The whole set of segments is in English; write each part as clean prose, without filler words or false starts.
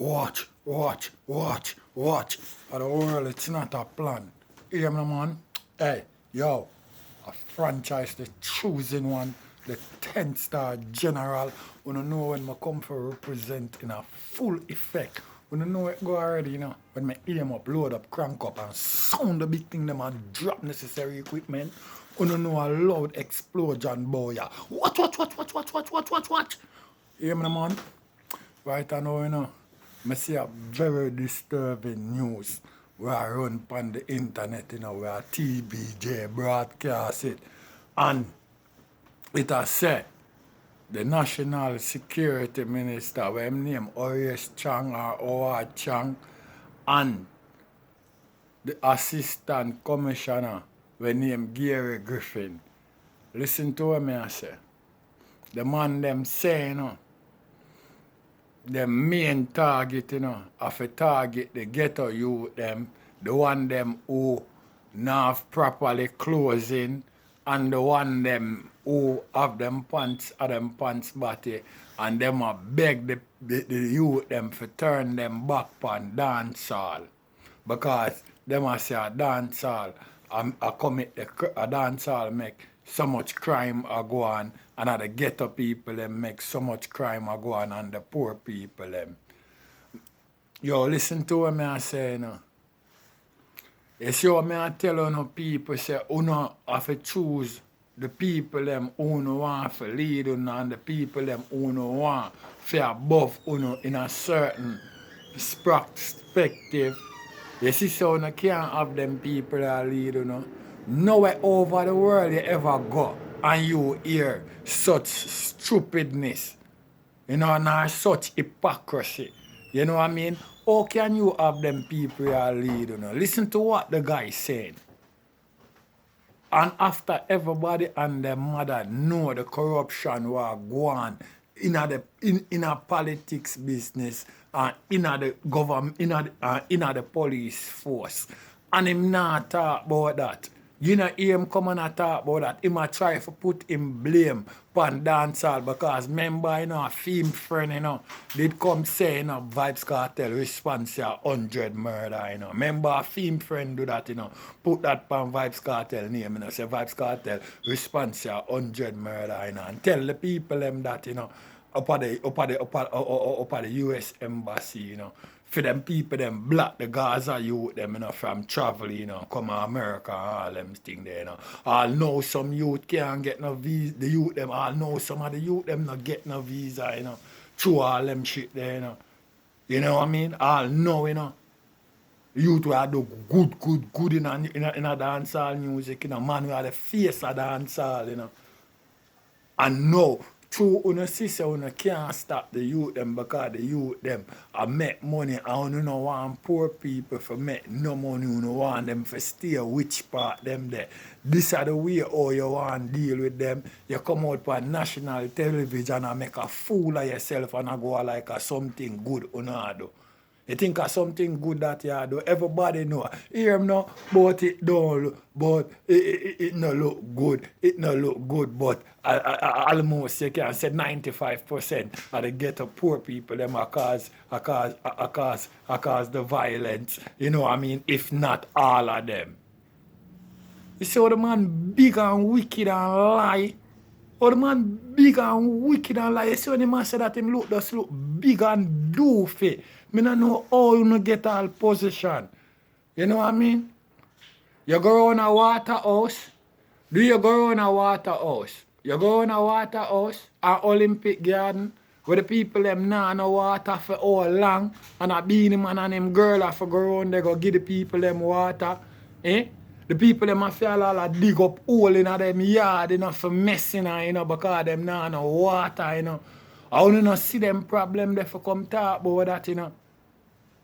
watch. For the world, it's not a plan. Hear me, man? Hey, yo, a franchise, the choosing one, the 10-star general. You know when I come for represent in a full effect. You know it go already, you know. When I aim up, load up, crank up, and sound the big thing, them and drop necessary equipment. You know a loud explosion, boy. Watch. Hear me, man? Right now, you know, I see a very disturbing news where I run on the internet, you know, where TBJ broadcast it. And it has said the National Security Minister, where him name O.S. Chang or Howard Chang, and the Assistant Commissioner, we name Gary Griffin. Listen to what I say. The man them say, you know, the main target, you know, of a target the ghetto youth them, the one them who not properly closing, and the one them who have them pants body, and them a beg the youth them for turn them back on dancehall. Because them a say a dancehall, a commit a dancehall make so much crime a go on, and the ghetto people them make so much crime a go on, and the poor people them. Yo, listen to what I say, you know. You see what I tell you, no people say, you know, have to choose the people them who no want to lead you, and the people them who no want to above you in a certain perspective. You see, so you can't have them people that lead you, know. Nowhere over the world you ever go and you hear such stupidness, you know, and such hypocrisy. You know what I mean? How can you have them people that lead you, know? Listen to what the guy saying. And after everybody and their mother know the corruption will go on in a politics business and in the government, in the police force. And him not talk about that. You know, him come and talk about that. Him a try to put him blame upon dancehall because remember, you know, a film friend, you know, did come say, you know, Vybz Kartel response to 100 murder, you know. Remember a film friend do that, you know, put that upon Vybz Kartel name, you know, say Vybz Kartel response to 100 murder, you know, and tell the people them that, you know, up at the US embassy, you know. For them people, them black, the Gaza youth, them, you know, from travel, you know, come to America and all them things there, you know. I'll know some youth can't get no visa, the youth them, I'll know some of the youth them not get no visa, you know, through all them shit there, you know. You know what I mean? I'll know, you know. Youth will do good in a dancehall music, you know, man who are the face of dancehall, you know. And no, true, you sister, you can't stop the youth them because the youth them make money and you know want poor people for make no money, you know want them for stay which part them there. This is the way how you want to deal with them. You come out for national television and make a fool of yourself and go like a something good you know do. You think of something good that you do, everybody know. Hear him now, but it don't look, but it no look good. It no look good, but almost you can say 95% of the ghetto poor people them are cause the violence. You know what I mean? If not all of them. You see how the man big and wicked and lie. How the man big and wicked and lie. You see when the man say that him just look big and doofy. I don't know how you get all position. You know what I mean? You go around a water house. Do you go around a water house? You go around a water house, an Olympic garden, where the people them nah no water for all long, and a beanie man and them girl have to go around there go give the people them water. Eh? The people them have to all dig up hole in them yard, you know, for messing, you know, because them nah no water, you know. I want to see them problem there for come talk about that, you know.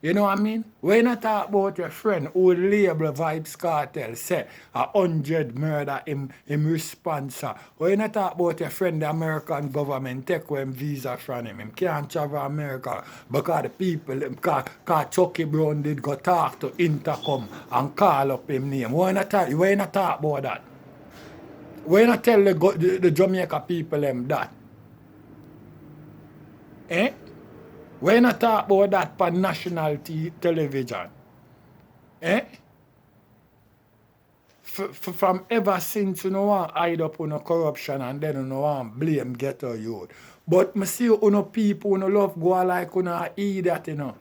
You know what I mean? When you talk about your friend who label Vybz Kartel, say 100 murder him response. When you talk about your friend the American government take away him visa from him can't travel America because the people, because Chucky Brown did go talk to Intercom and call up him name. When you talk about that? When you tell the Jamaica people them that? Eh? We not talk about that for national television. Eh? From ever since you know want hide up on corruption and then you know want blame ghetto youth. But me see you people you love go like you idiot, you know.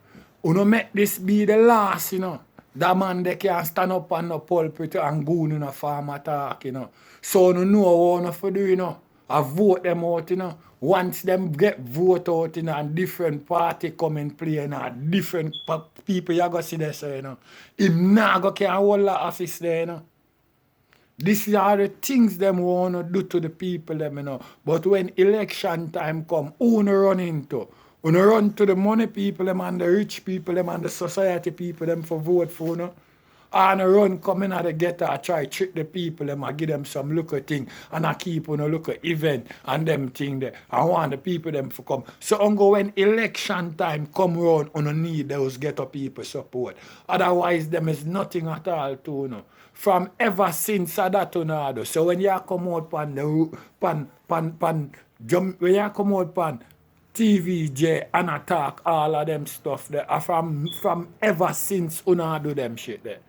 You make this be the last, you know. That man they can stand up on the pulpit and go in a farm attack, you know. So you know what you do, you know. I vote them out, you know. Once them get vote out, you know, and different party come in play, you know, different people you go see there, so, you know. Him nah go can hold the office there, you know. These are the things them want to do to the people, them, you know. But when election time come, who no run into? Who no run to the money people, them, and the rich people, them, and the society people, them, for vote for, you know. And run coming out the ghetto, I try trick the people, them, I give them some local thing, and I keep on a local event, and them thing there. I want the people, them, to come. So, when election time come round, you need those ghetto people support. Otherwise, them is nothing at all to, you know. From ever since that tornado. So when you come out pan the when you come out pan TVJ and attack all of them stuff there from ever since una do them shit there.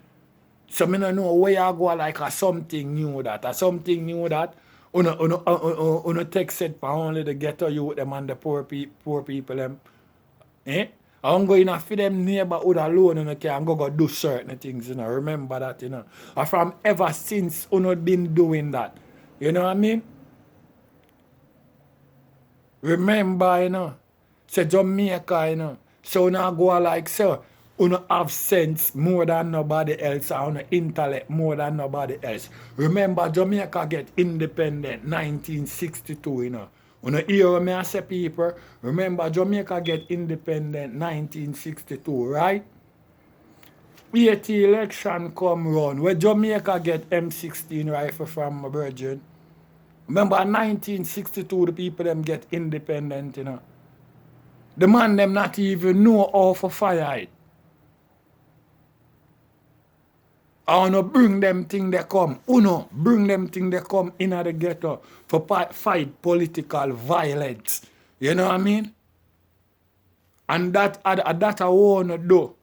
So me no know where you go like a something new that. A something new that una text it for only the ghetto youth them and the poor people them. Eh? I'm going to feed them neighborhood alone, and can go do certain things, you know. Remember that, you know. And from ever since you been doing that. You know what I mean? Remember, you know. Say Jamaica, you know. So now go like so. You have sense more than nobody else, and intellect more than nobody else. Remember, Jamaica get independent 1962, you know. You know, hear me I say, people, remember Jamaica get independent 1962, right? 80 election come round, where Jamaica get M16 rifle from my virgin. Remember 1962 the people them get independent, you know. The man them not even know how to fire it. I want to bring them thing they come. Bring them thing they come in the ghetto for fight political violence. You know what I mean? And that I want to do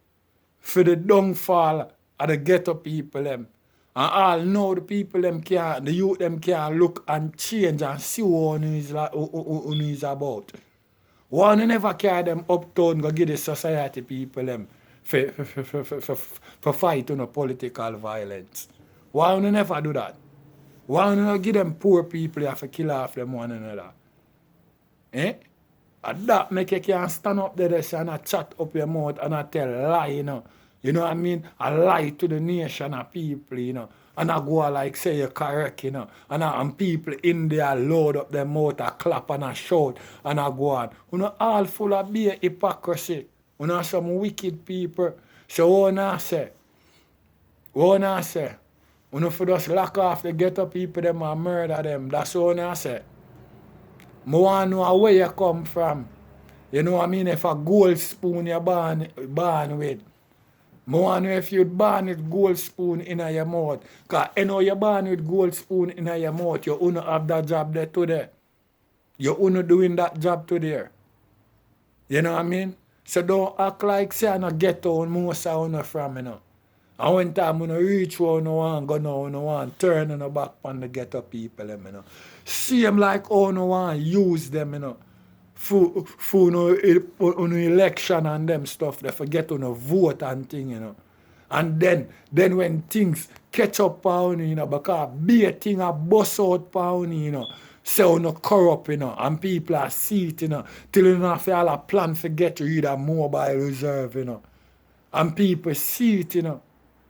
for the downfall of the ghetto people them. And all know the people them can, the youth them can look and change and see what is about. One never carry them uptown go give the society people them for fight on political violence. Why you never do that? Why you not give them poor people you have to kill off them one another? Eh? And that make you can stand up there and I chat up your mouth and I tell lie, you know. You know what I mean? I lie to the nation of people, you know. And I go like say you're correct, you know. And people in there load up their mouth, I clap and I shout and I go on. You know, all full of beer hypocrisy. You know, some wicked people. So what I say? You know, for just lock off the ghetto people them and murder them. That's what I say. I want to know where you come from. You know what I mean? If a gold spoon you're born with. I want to know if you're born with gold spoon in your mouth. Because you know you're born with gold spoon in your mouth. You don't have that job there today. You're not doing that job today. You know what I mean? So don't act like say I don't get on most of you from, you know. And one time when you reach where you want go now, you want turn on the back on the ghetto people, you know. See them like how you want use them, you know. For election and them stuff, they forget on vote and thing, you know. And then when things catch up on you know, because be a thing a bust out on you know. So no corrupt, you know, and people are see it, you know, till you know if you all a plan to get rid of mobile reserve, you know. And people see it, you know.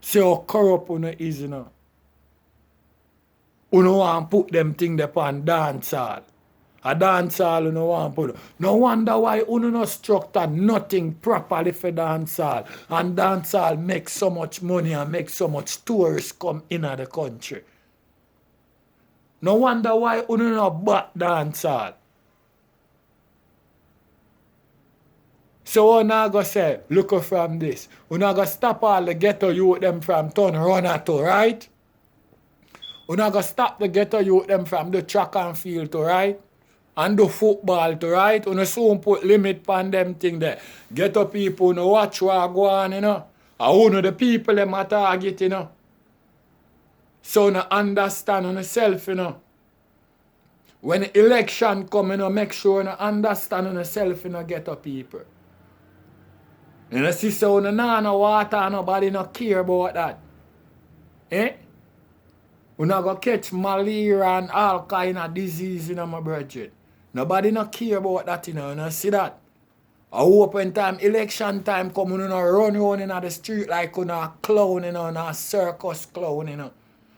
See how corrupt you know is, you know. You know want to put them thing upon dance hall. A dance hall you know want to put. No wonder why you no structure nothing properly for dance hall. And dance hall make so much money and make so much tourists come in the country. No wonder why you no back dance hall. So what I go say, look from this. You not go stop all the ghetto youth them from turn runner to, right? You not go stop the ghetto youth them from the track and field to, right? and do football too, right? You soon put limit on them thing there. Ghetto people, no watch what go on, you know. And who know the people them a target, you know. So no understand on yourself, you know. When the election come, you know, make sure you understand on yourself, you know, ghetto people. You know, see, so no water, nobody no care about that. Eh? You not go catch malaria and all kind of disease, you know, my brethren. Nobody no care about that, you know. You know, see that? I hope when time, election time come, you know, run around in the street like you know, a clown, you know, a circus clown, you know.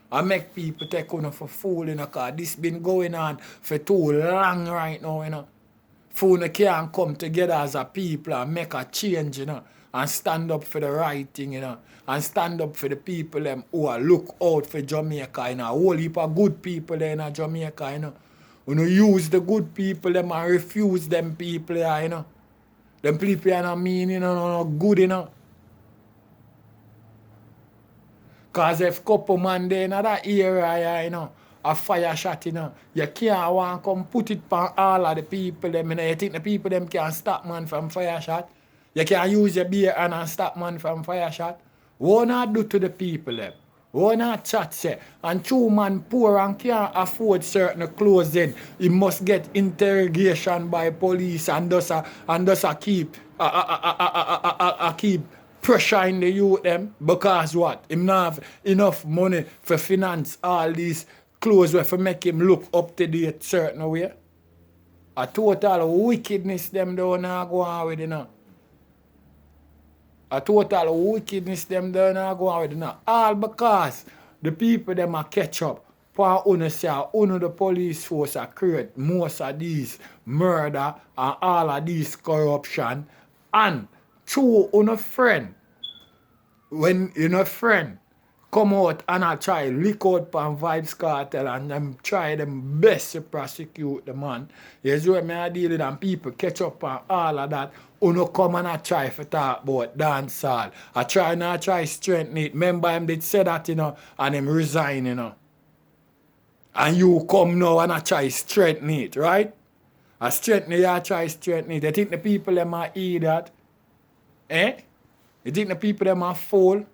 I make people take you know, for fool, you know, because this been going on for too long right now, you know. Fool can't come together as a people and make a change, you know, and stand up for the right thing, you know, and stand up for the people them who are look out for Jamaica, you know. A whole heap of good people there in Jamaica, you know. You know, use the good people them and refuse them people there, you know. Them people are not mean, you know, no good, you know. Because if couple man there in that area, you know, a fire shot, you know, you can't want to come put it on all of the people them, you know. You think the people them can stop man from fire shot? You can use your beer and stop man from fire shot? What not do to the people them? What not chat say? And true man poor and can't afford certain clothes then, he must get interrogation by police and thus keep keep pressuring the youth them because what? Him not have enough money for finance all these clothes where for make him look up to date certain way. A total wickedness them don't go on with, you know. A total wickedness them don't go on with, you know. All because the people them a catch up. For uno say uno the police force a create most of these murder and all of these corruption. And through uno friend, when you know friend come out and I try lick out pan Vibes Cartel and them try them best to prosecute the man. Here's where me I deal with and people catch up on all of that. Uno come and I try to talk about dancehall. I try strengthen it. Remember him did say that, you know, and him resign, you know. And you come now and I try strengthen it, right? I strengthen it, I try strengthen it. You think the people them might eat that? Eh? You think the people them are fool?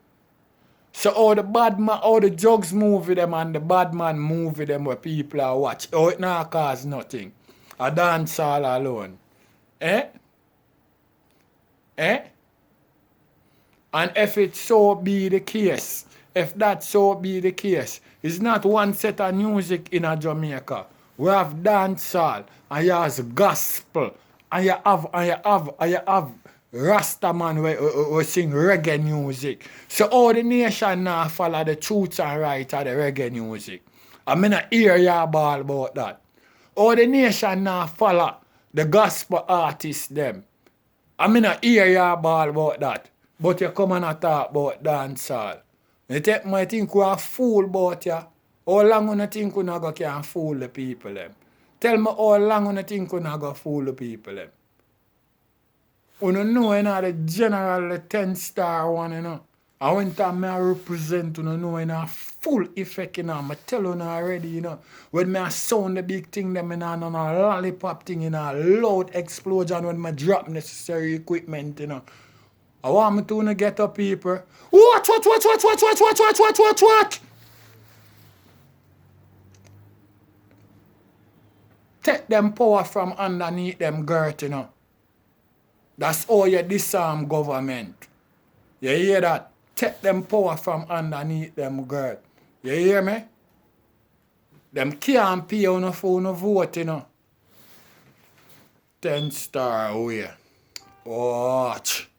So all the drugs movie them and the bad man movie them where people are watch. Oh, it not cause nothing. A dance all alone. Eh? Eh? And if it so be the case, if that so be the case, it's not one set of music in a Jamaica. We have dancehall and you have gospel and you have Rasta man we sing reggae music. So all the nation now follow the truth and right of the reggae music. I mean I hear ya ball about that. All the nation now follow the gospel artists them. I mean I hear ya ball about that. But you come and talk about dancehall. You take my think we are fool about ya. How long you think we not can fool the people them? Tell me how long you think we not go fool the people them? You know, you know, the general the 10-star one, you know. And when time I represent, you know, in a full effect, you know, I tell you already, you know. When I sound the big thing, them, you know, and a lollipop thing, you know, loud explosion when I drop necessary equipment, you know. I want me to get up people. What? Take them power from underneath them girt, you know. That's all you disarm government. You hear that? Take them power from underneath them girt. You hear me? Them can't pay on a phone of vote, you know. 10-star way. Watch.